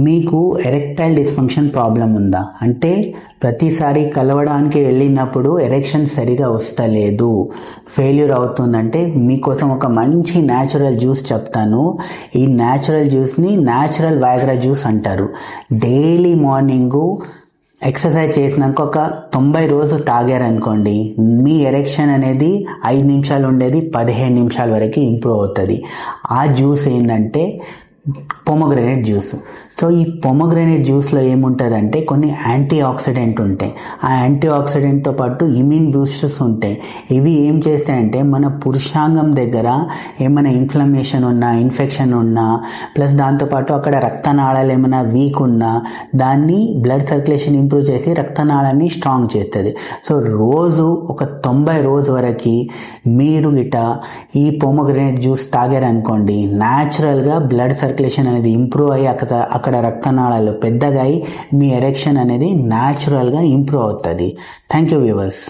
మీకు erectile dysfunction problem ఉందా? అంటే ప్రతిసారి కలవడానికి వెళ్ళినప్పుడు ఎరెక్షన్ సరిగా వస్తలేదు, ఫెయిల్యూర్ అవుతుందంటే మీకోసం ఒక మంచి న్యాచురల్ జ్యూస్ చెప్తాను. ఈ న్యాచురల్ జ్యూస్ని న్యాచురల్ వైగ్రా జ్యూస్ అంటారు. డైలీ మార్నింగు ఎక్సర్సైజ్ చేసినాక ఒక 90 రోజులు తాగారనుకోండి, మీ ఎరెక్షన్ అనేది 5 నిమిషాలు ఉండేది 15 నిమిషాల వరకు ఇంప్రూవ్ అవుతుంది. ఆ జ్యూస్ ఏంటంటే పొమోగ్రనేట్ జ్యూస్. సో ఈ పొమోగ్రనేట్ జ్యూస్లో ఏముంటుందంటే కొన్ని యాంటీ ఆక్సిడెంట్ ఉంటాయి. ఆ యాంటీ ఆక్సిడెంట్తో పాటు ఇమ్యూన్ బూస్టర్స్ ఉంటాయి. ఇవి ఏం చేస్తాయంటే మన పురుషాంగం దగ్గర ఏమైనా ఇన్ఫ్లమేషన్ ఉన్నా, ఇన్ఫెక్షన్ ఉన్నా, ప్లస్ దాంతోపాటు అక్కడ రక్తనాళాలు ఏమైనా వీక్ ఉన్నా దాన్ని బ్లడ్ సర్క్యులేషన్ ఇంప్రూవ్ చేసి రక్తనాళాన్ని స్ట్రాంగ్ చేస్తుంది. సో రోజు ఒక 90 రోజు వరకు మీరు గిట ఈ పొమోగ్రనేట్ జ్యూస్ తాగారనుకోండి, న్యాచురల్గా బ్లడ్ సర్క్యులేషన్ అనేది ఇంప్రూవ్ అయ్యి అక్కడ రక్తనాళాలు పెద్దగా అయి మీ ఎరెక్షన్ అనేది న్యాచురల్గా ఇంప్రూవ్ అవుతుంది. Thank you viewers.